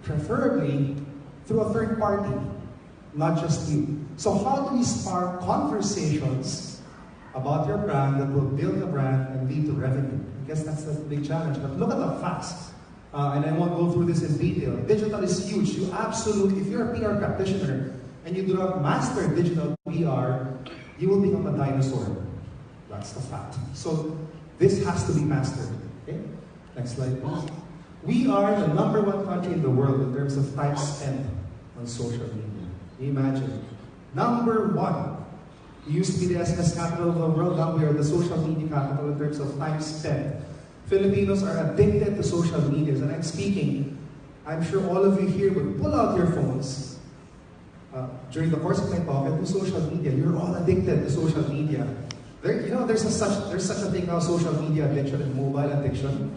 preferably through a third party, not just you. So how do we spark conversations about your brand that will build the brand and lead to revenue? I guess that's the big challenge. But look at the facts. And I won't go through this in detail. Digital is huge. You absolutely, if you're a PR practitioner and you do not master digital PR, you will become a dinosaur. That's the fact. So this has to be mastered. Okay? Next slide, please. We are the #1 country in the world in terms of time spent on social media. Imagine. #1. We used to be the SMS capital of the world. Now we are the social media capital in terms of time spent. Filipinos are addicted to social media. And I'm speaking, I'm sure all of you here would pull out your phones during the course of my talk and do social media. You're all addicted to social media. There's such a thing now, social media addiction and mobile addiction.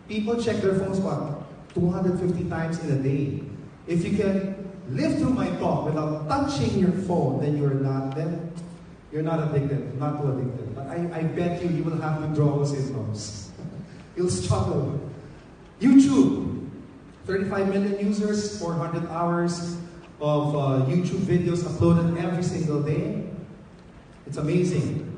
People check their phones about 250 times in a day. If you can live through my talk without touching your phone, then you're not addicted, not too addicted. But I bet you will have withdrawal symptoms. You'll struggle. YouTube, 35 million users, 400 hours of YouTube videos uploaded every single day. It's amazing.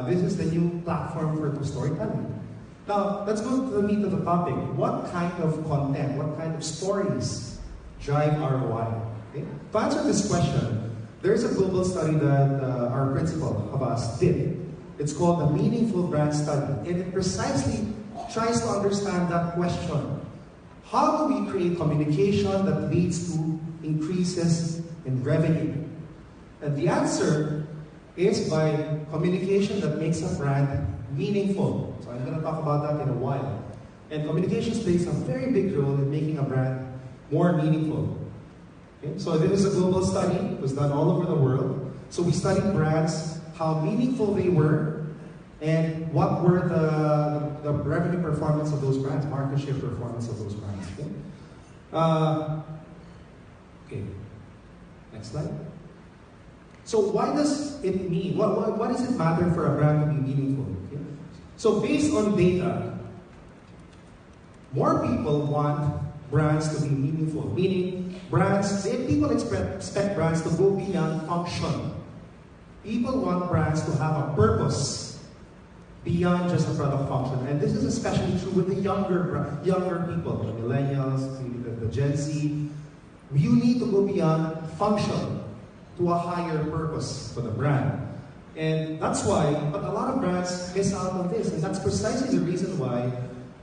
This is the new platform for storytelling. Now, let's go to the meat of the topic. What kind of content, what kind of stories drive ROI? Okay? To answer this question, there's a global study that our principal of us did. It's called the Meaningful Brand Study. And it precisely tries to understand that question. How do we create communication that leads to increases in revenue? And the answer is by communication that makes a brand meaningful. So I'm going to talk about that in a while. And communications plays a very big role in making a brand more meaningful. Okay? So this is a global study. It was done all over the world. So we studied brands, how meaningful they were, and what were the revenue performance of those brands, market share performance of those brands. Okay? Okay. Next slide. So why does it mean, what does it matter for a brand to be meaningful? Okay? So based on data, more people want brands to be meaningful. Meaning, people expect brands to go beyond function. People want brands to have a purpose beyond just a product function. And this is especially true with the younger people, the millennials, the Gen Z. You need to go beyond function to a higher purpose for the brand. And that's why, but a lot of brands miss out on this. And that's precisely the reason why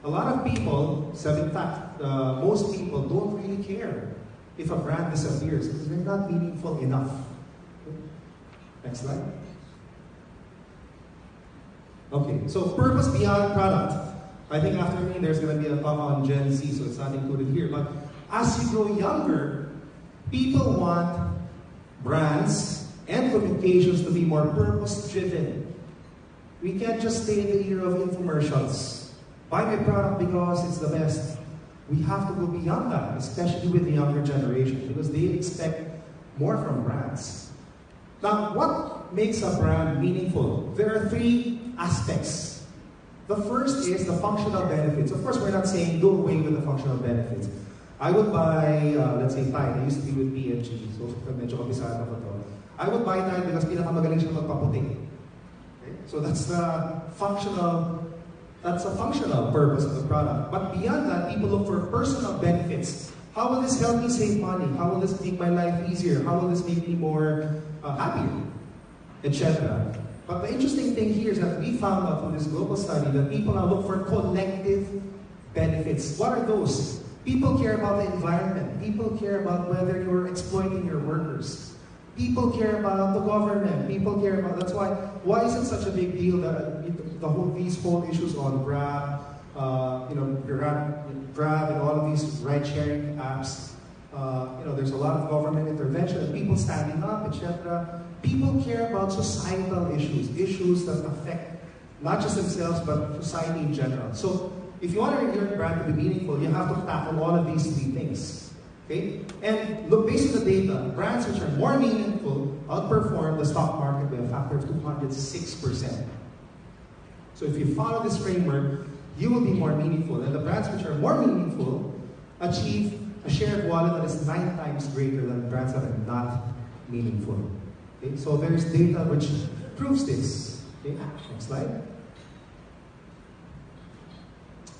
a lot of people, in fact, most people don't really care if a brand disappears because they're not meaningful enough. Next slide. Okay, so purpose beyond product. I think after me there's going to be a talk on Gen Z, so it's not included here. But as you grow younger, people want brands and communications to be more purpose-driven. We can't just stay in the era of infomercials. Buy my product because it's the best. We have to go beyond that, especially with the younger generation, because they expect more from brands. Now, what makes a brand meaningful? There are 3 aspects. The first is the functional benefits. Of course, we're not saying do away with the functional benefits. I would buy, let's say, Tide. I used to be with P&G, so medyo kabisado ko to. I would buy Tide because pinakamagaling siya magpaputi. Okay? So that's a functional purpose of the product. But beyond that, people look for personal benefits. How will this help me save money? How will this make my life easier? How will this make me more happier? Etc. But the interesting thing here is that we found out from this global study that people now look for collective benefits. What are those? People care about the environment. People care about whether you're exploiting your workers. People care about the government. People care about, that's why is it such a big deal that these whole issues on Grab, Grab and all of these ride-sharing apps, there's a lot of government intervention and people standing up, etc. People care about societal issues that affect not just themselves but society in general. So if you want your brand to be meaningful, you have to tackle all of these 3 things. Okay? And look, based on the data, brands which are more meaningful outperform the stock market by a factor of 206%. So if you follow this framework, you will be more meaningful. And the brands which are more meaningful achieve a share of wallet that is 9 times greater than brands that are not meaningful. Okay? So there's data which proves this. Okay? Next slide.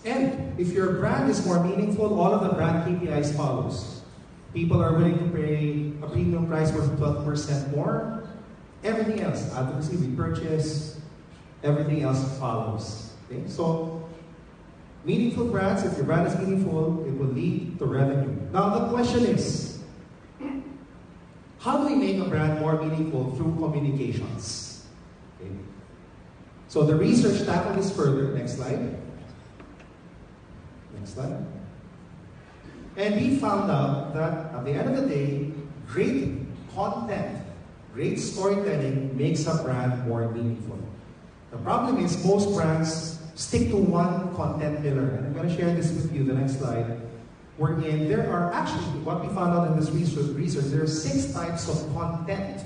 And if your brand is more meaningful, all of the brand KPIs follows. People are willing to pay a premium price worth 12% more. Everything else, advocacy, repurchase, everything else follows. Okay? So, meaningful brands, if your brand is meaningful, it will lead to revenue. Now the question is, how do we make a brand more meaningful through communications? Okay. So the research tackled this further. Next slide. Next slide. And we found out that at the end of the day, great content, great storytelling makes a brand more meaningful. The problem is most brands stick to one content pillar. And I'm going to share this with you, the next slide. Wherein there are actually, what we found out in this research, there are 6 types of content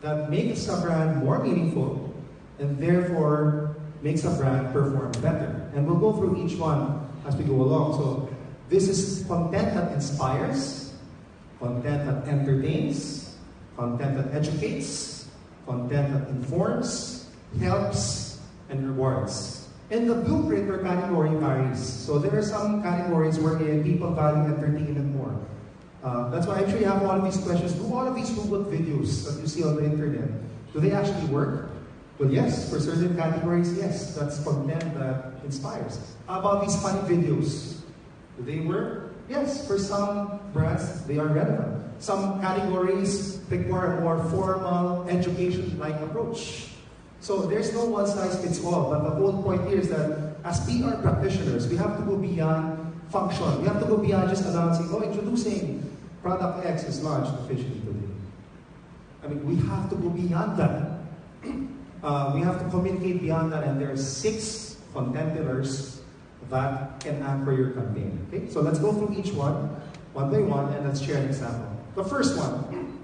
that makes a brand more meaningful and therefore makes a brand perform better. And we'll go through each one as we go along. So this is content that inspires, content that entertains, content that educates, content that informs, helps, and rewards. And the blueprint per category varies. So there are some categories where people value entertainment more. That's why I actually have all of these questions. Do all of these Google videos that you see on the internet, do they actually work? Well, yes, for certain categories, yes. That's content that inspires. How about these funny videos? Do they work? Yes, for some brands, they are relevant. Some categories require a more formal, education-like approach. So there's no one size fits all, but the whole point here is that as PR practitioners, we have to go beyond function. We have to go beyond just announcing, oh, introducing product X is launched officially today. I mean, we have to go beyond that. We have to communicate beyond that, and there are 6 content pillars that can anchor your campaign. Okay, so let's go through each one by one, and let's share an example. The first one,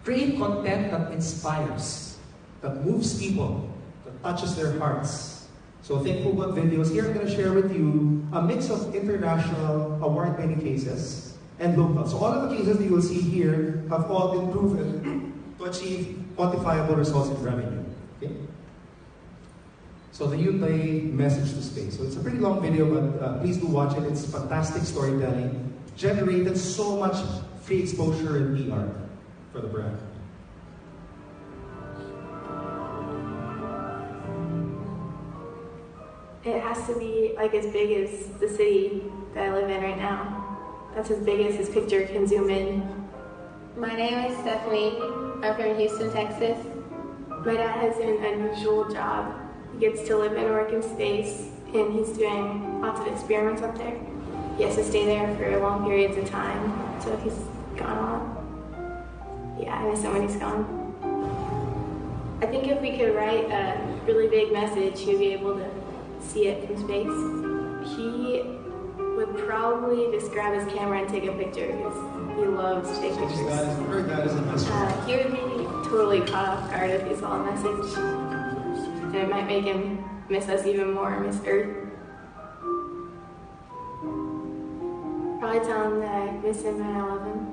create content that inspires, that moves people, that touches their hearts. So think about videos. Here I'm going to share with you a mix of international award-winning cases and local. So all of the cases that you will see here have all been proven to achieve quantifiable results in revenue. Okay? So the Hyundai message to space. So it's a pretty long video, but please do watch it. It's fantastic storytelling. Generated so much free exposure and PR for the brand. It has to be like as big as the city that I live in right now. That's as big as his picture can zoom in. My name is Stephanie. I'm from Houston, Texas. My dad has an unusual job. He gets to live and work in space, and he's doing lots of experiments up there. He has to stay there for long periods of time, so he's gone a lot. Yeah, I miss him when he's gone. I think if we could write a really big message, he'd be able to see it from space. He would probably just grab his camera and take a picture because he loves to take pictures. He would be totally caught off guard if he saw a message. And it might make him miss us even more, miss Earth. Probably tell him that I miss him and I love him.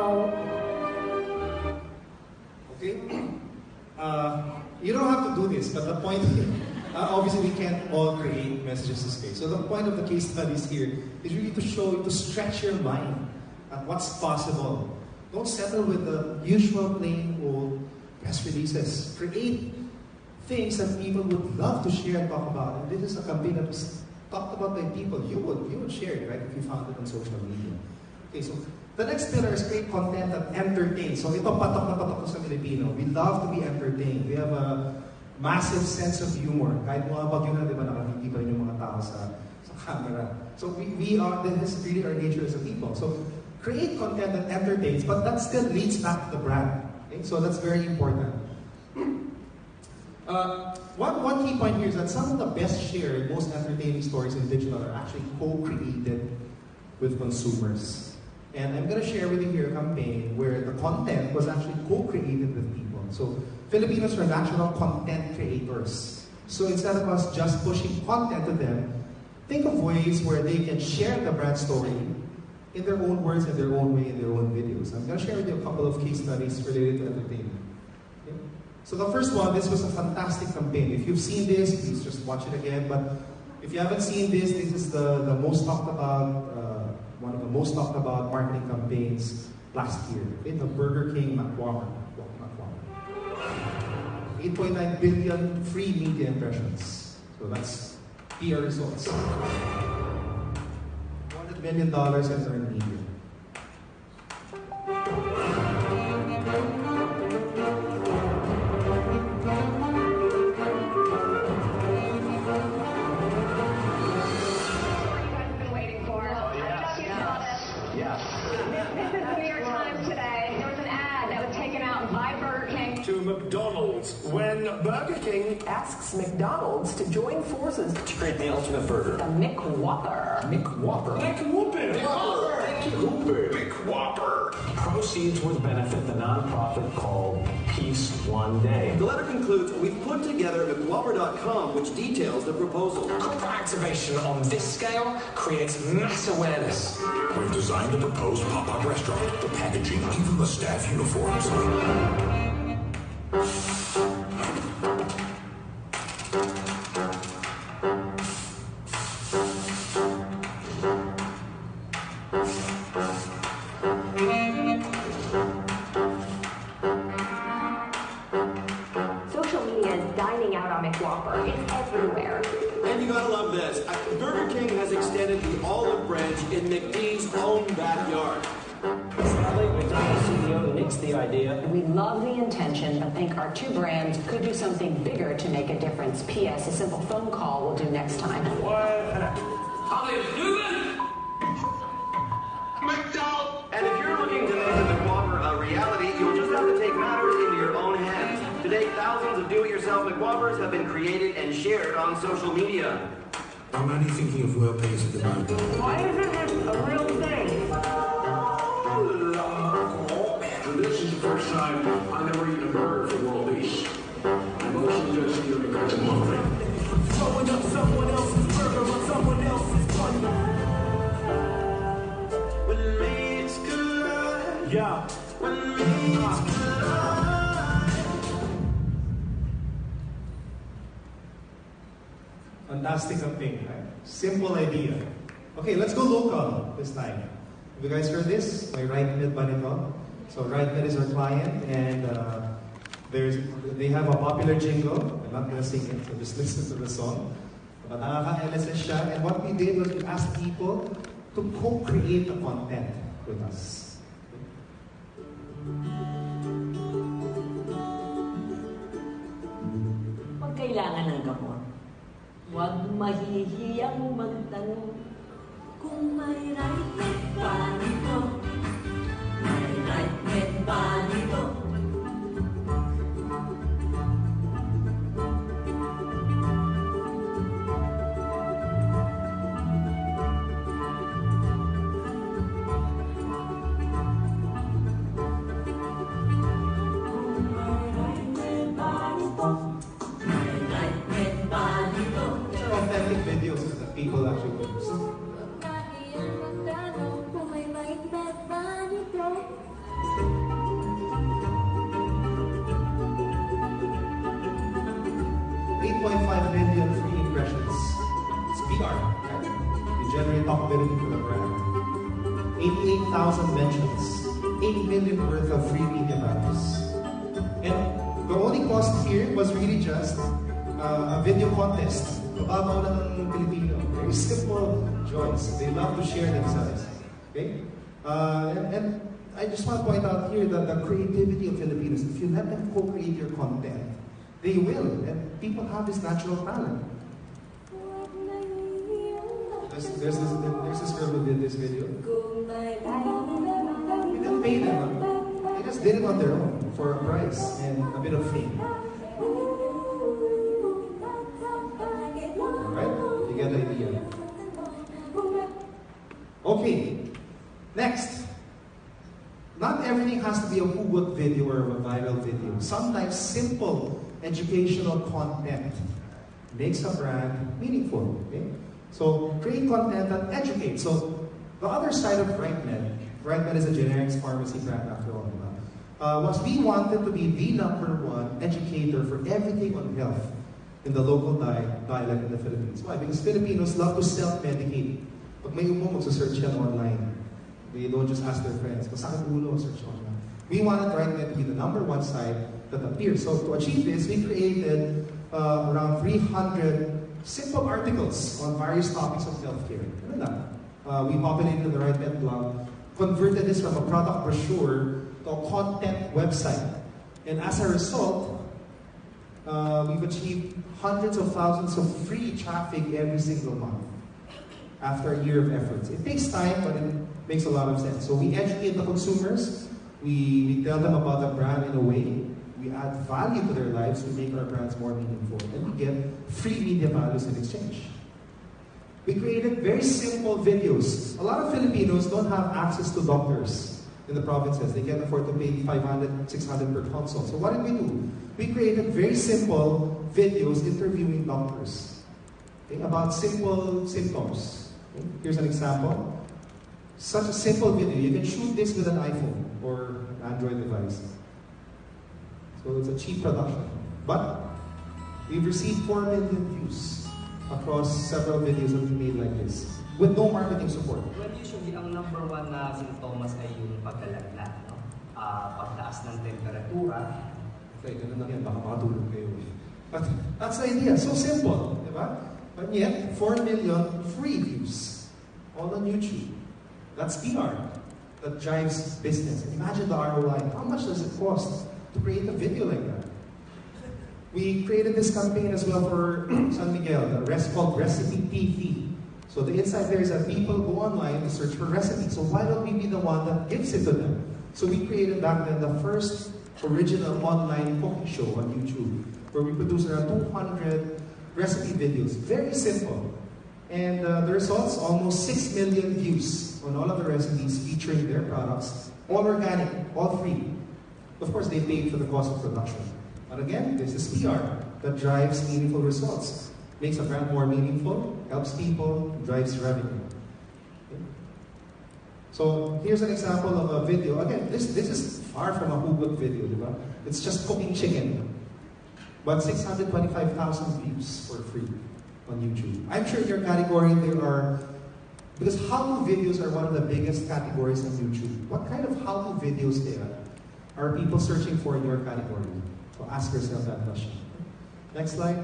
No. Okay? You don't have to do this, but the point here, obviously we can't all create messages this way. So the point of the case studies here is really to show you, to stretch your mind at what's possible. Don't settle with the usual plain old press releases. Create things that people would love to share and talk about. And this is a campaign that was talked about by people. You would share it, right, if you found it on social media. Okay, so the next pillar is create content that entertains. So ito patok na patok sa Filipino. We love to be entertained. We have a massive sense of humor. Kahit mga bagyo na, di ba, nakangiti pa rin yung mga tao sa camera. So we are, this is really our nature as a people. So create content that entertains, but that still leads back to the brand. Okay? So that's very important. One key point here is that some of the best shared, most entertaining stories in digital are actually co-created with consumers. And I'm going to share with you here a campaign where the content was actually co-created with people. So Filipinos are natural content creators. So instead of us just pushing content to them, think of ways where they can share the brand story in their own words, in their own way, in their own videos. I'm going to share with you a couple of case studies related to entertainment. Okay? So the first one, this was a fantastic campaign. If you've seen this, please just watch it again. But if you haven't seen this, this is the most talked about, one of the most talked about marketing campaigns last year. Okay? The Burger King McWhopper. 8.9 billion free media impressions. So that's PR results. $100 million in earned media. To McDonald's when Burger King asks McDonald's to join forces to create the ultimate burger. The McWhopper. McWhopper. McWhopper. McWhopper. McWhopper. Proceeds would benefit the nonprofit called Peace One Day. The letter concludes, we've put together McWhopper.com, which details the proposal. Corporate activation on this scale creates mass awareness. We've designed the proposed pop-up restaurant, the packaging, even the staff uniforms. Social media is dining out on McWhopper. It's everywhere. And you gotta love this. Burger King has extended the olive branch in McD's own backyard. Sadly, McDonald's CEO nixed the idea. We love the intention, but think our two brands could do something bigger to make a difference. P.S. A simple phone call will do next time. And if you're looking to make the McWhopper a reality, you'll just have to take matters into your own hands. Today, thousands of do-it-yourself McWhoppers have been created and shared on social media. I'm only thinking of world peace at the moment. Why isn't this a real thing? This is the first time I've ever eaten a burger for world peace. My emotions are skewed because of one thing. Throwing up someone else's burger on someone else's party. When meats collide. Yeah. When meats collide. Fantastic campaign, right? Simple idea. Okay, let's go local this time. Have you guys heard this? May right mid ba nito? So right mid is our client, and they have a popular jingle. I'm not gonna sing it, so just listen to the song. But nakaka-LSS siya, and what we did was we asked people to co-create the content with us. Pag kailangan ng gamot, huwag mahihiyang magtanong. Kung may right med ba nito? May right med ba nito? Authentic videos that people actually produce. generate talkability for the brand. 88,000 mentions, 8 million worth of free media values. And the only cost here was really just a video contest. Mababaw lang ng Filipino. Very simple joys. They love to share themselves. Okay? And I just want to point out here that the creativity of Filipinos, if you let them co-create your content, they will. And people have this natural talent. There's this girl who did this video. We didn't pay them. They just did it on their own for a price and a bit of fame. Alright? You get the idea. Okay. Next. Not everything has to be a hugot video or a viral video. Sometimes simple educational content makes a brand meaningful. Okay? So create content that educates. So the other side of RightMed is a generics pharmacy brand after all. Was we wanted to be the #1 educator for everything on health in the local dialect in the Philippines. Why? Because Filipinos love to self-medicate. Pag may umo, magsa-search yan online. They don't just ask their friends, masakit ulo, search online. We wanted RightMed to be the #1 site that appears. So to achieve this, we created around 300 simple articles on various topics of healthcare. We populated the RightMed blog, converted this from a product brochure to a content website. And as a result, we've achieved hundreds of thousands of free traffic every single month after a year of efforts. It takes time, but it makes a lot of sense. So we educate the consumers, we tell them about the brand in a way, we add value to their lives, we make our brands more meaningful, and we get free media values in exchange. We created very simple videos. A lot of Filipinos don't have access to doctors in the provinces. They can't afford to pay 500, 600 per consult. So what did we do? We created very simple videos interviewing doctors, okay, about simple symptoms. Okay? Here's an example. Such a simple video. You can shoot this with an iPhone or Android device. So it's a cheap production. But we've received 4 million views across several videos that we made like this with no marketing support. Well, usually, ang #1 na sintomas ay yung pagkalagnat, no? Pagtaas ng temperatura. Okay, ganun lang yan. Baka makatulog kayo. But that's the idea. So simple. Diba? But yet, 4 million free views all on YouTube. That's PR that drives business. Imagine the ROI. How much does it cost to create a video like that? We created this campaign as well for San Miguel, called Recipe TV. So the insight there is that people go online to search for recipes. So why don't we be the one that gives it to them? So we created back then the first original online cooking show on YouTube, where we produced around 200 recipe videos. Very simple. And the results, almost 6 million views on all of the recipes featuring their products, all organic, all free. Of course, they paid for the cost of production. But again, this is PR that drives meaningful results. Makes a brand more meaningful, helps people, drives revenue. Okay. So here's an example of a video. Again, this is far from a hugot video, diba? It's just cooking chicken. But 625,000 views for free on YouTube. I'm sure in your category there are, because how-to videos are one of the biggest categories on YouTube. What kind of how-to videos there are people searching for in your category? So ask yourself that question. Next slide.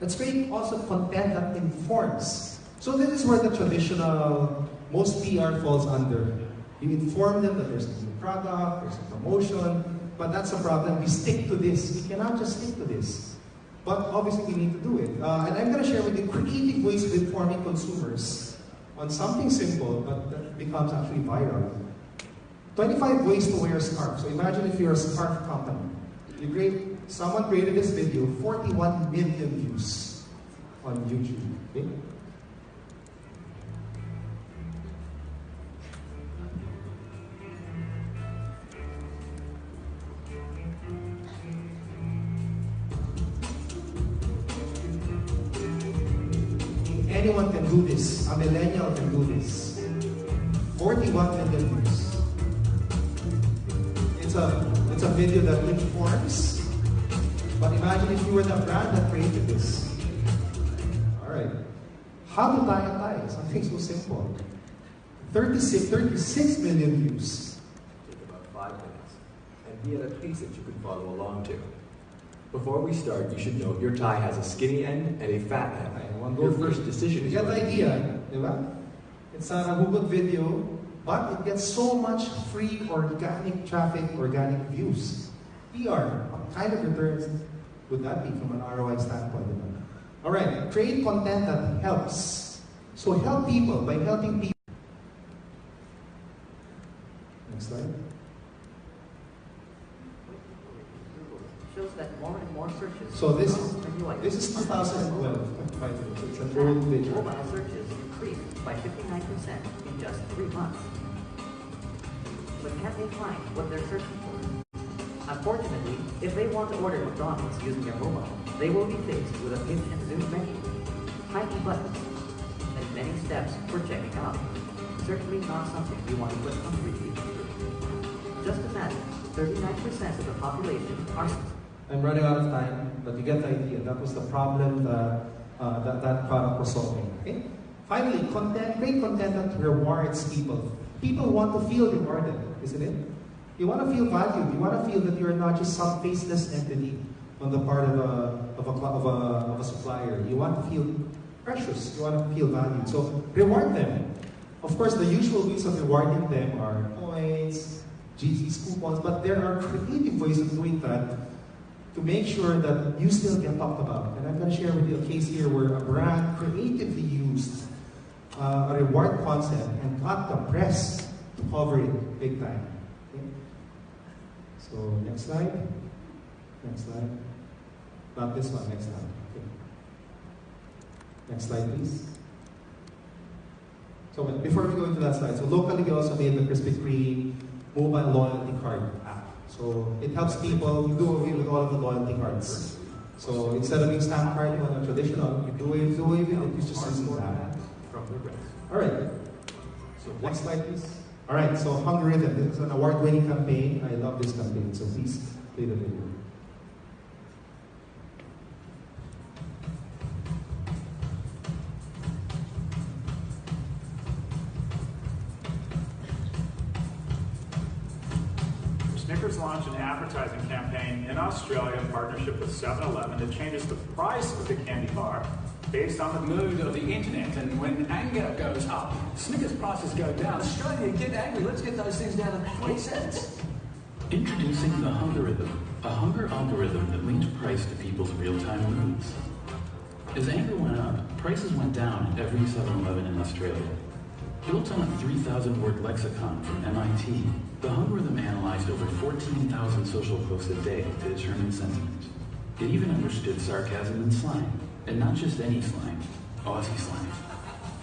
Let's create also content that informs. So this is where the traditional, most PR falls under. You inform them that there's a new product, there's a promotion, but that's a problem. We stick to this. We cannot just stick to this. But obviously we need to do it. And I'm going to share with you creative ways of informing consumers on something simple, but that becomes actually viral. 25 ways to wear a scarf. So imagine if you're a scarf company. Someone created this video, 41 million views on YouTube. Okay? Anyone can do this. A millennial can do this. 41 million views. It's a video that informs. But imagine if you were the brand that created this. Alright. How to tie a tie? Something so simple. 36 million views. Take about 5 minutes, and be at a pace that you can follow along to. Before we start, you should note your tie has a skinny end and a fat end. Your first decision You is get the whether- idea, diba? It's a hugot video, but it gets so much free organic traffic, organic views. PR, what kind of returns would that be from an ROI standpoint? Diba? All right, create content that helps. So help people by helping people. Next slide. Shows that more and more searches. So this is 2012. It's an old video. Mobile searches increased by 59% in just 3 months. But can they find what they're searching for? Unfortunately, if they want to order McDonald's using their mobile, they will be faced with a pinch and zoom menu, tiny buttons, and many steps for checking out. Certainly not something you want to put hungry people through. Just imagine, 39% of the population are... I'm running out of time, but you get the idea. That was the problem that product was solving. Okay? Finally, great content that rewards people. People want to feel rewarded, isn't it? You want to feel valued. You want to feel that you're not just some faceless entity on the part of a supplier. You want to feel precious. You want to feel valued. So reward them. Of course, the usual ways of rewarding them are points, GC's coupons, but there are creative ways of doing that to make sure that you still get talked about. And I'm going to share with you a case here where a brand creatively used a reward concept and got the press to cover it big time. Okay? So next slide. Next slide. Not this one, next slide. Okay. Next slide, please. So before we go into that slide, so locally we also made the Krispy Kreme mobile loyalty card app. So it helps people do away with all of the loyalty cards. So instead of being stamp card on a traditional, you do away with it, it's just using that. All right. So next slide, please. All right. So Hunger Rhythm. This is an award-winning campaign. I love this campaign. So please play the video. Snickers launched an advertising campaign in Australia in partnership with 7-Eleven that changes the price of the candy bar based on the mood of the internet. And when anger goes up, Snickers prices go down. Australia, get angry. Let's get those things down to 20 cents. Introducing the Hunger Rhythm, a hunger algorithm that links price to people's real-time moods. As anger went up, prices went down at every 7-Eleven in Australia. Built on a 3,000-word lexicon from MIT, the Algorithm analyzed over 14,000 social posts a day to determine sentiment. It even understood sarcasm and slang, and not just any slang, Aussie slang.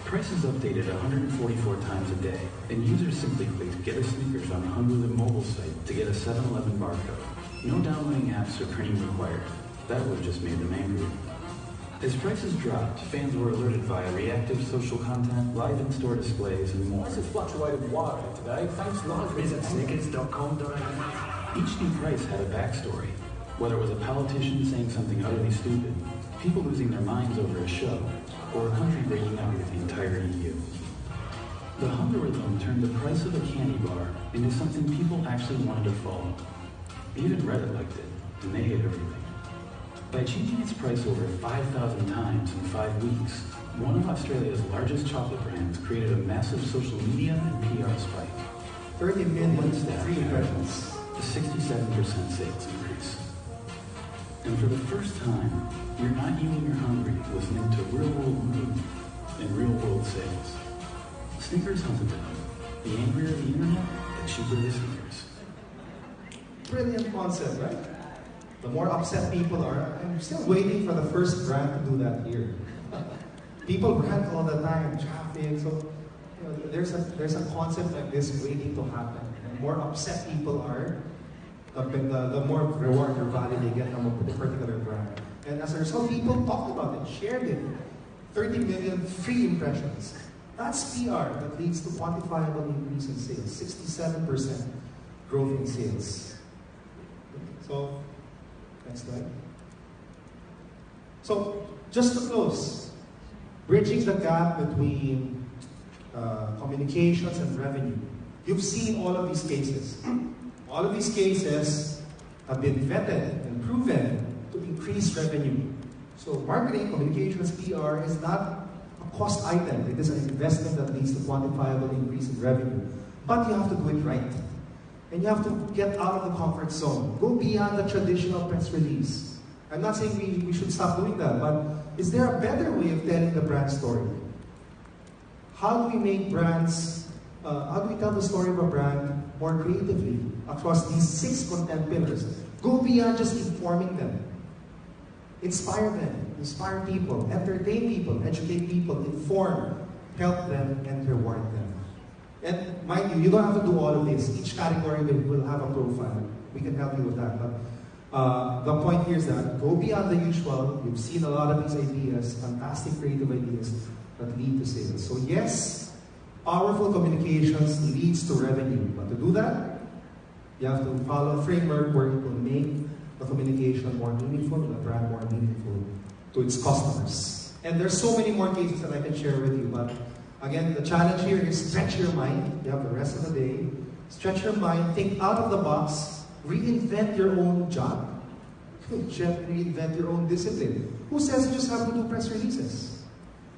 Prices updated 144 times a day, and users simply clicked Get a Snickers on the Algorithm mobile site to get a 7-Eleven barcode. No downloading apps or printing required. That would have just made them angry. As prices dropped, fans were alerted via reactive social content, live in-store displays, and more. Prices fluctuated wildly today, thanks largely to Snickers.com.au. Each new price had a backstory. Whether it was a politician saying something utterly stupid, people losing their minds over a show, or a country breaking up with the entire EU. The Algorithm turned the price of a candy bar into something people actually wanted to follow. Even Reddit liked it, and they hate everything. By changing its price over 5,000 times in 5 weeks, one of Australia's largest chocolate brands created a massive social media and PR spike. 30 million free impressions. A 67% sales increase. And for the first time, You're Not You When You're Hungry was linked to real-world mood and real-world sales. Snickers hunted down. The angrier the internet, the cheaper the Snickers. Brilliant concept, right? The more upset people are, I'm still waiting for the first brand to do that here. People rant all the time, traffic, so there's a concept like this waiting to happen. The more upset people are, the more reward or value they get from a particular brand. And as a result, people talked about it, shared it. 30 million free impressions. That's PR that leads to quantifiable increase in sales. 67% growth in sales. So, next slide. So, just to close, bridging the gap between communications and revenue. You've seen all of these cases. All of these cases have been vetted and proven to increase revenue. So marketing, communications, PR is not a cost item. It is an investment that leads to quantifiable increase in revenue. But you have to do it right. And you have to get out of the comfort zone. Go beyond the traditional press release. I'm not saying we should stop doing that, but is there a better way of telling the brand story? How do we make brands, how do we tell the story of a brand more creatively across these 6 content pillars? Go beyond just informing them. Inspire them, inspire people, entertain people, educate people, inform, help them, and reward them. And mind you, you don't have to do all of this. Each category will have a profile. We can help you with that. But the point here is that go beyond the usual. You've seen a lot of these ideas, fantastic creative ideas that lead to sales. So yes, powerful communications leads to revenue. But to do that, you have to follow a framework where it will make the communication more meaningful, the brand more meaningful to its customers. And there's so many more cases that I can share with you, but again, the challenge here is stretch your mind. You have the rest of the day. Stretch your mind, think out of the box, reinvent your own job. Reinvent your own discipline. Who says you just have to do press releases?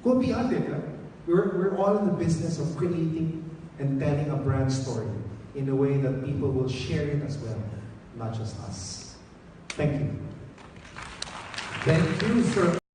Go beyond it, right? We're all in the business of creating and telling a brand story in a way that people will share it as well, not just us. Thank you. Thank you, sir.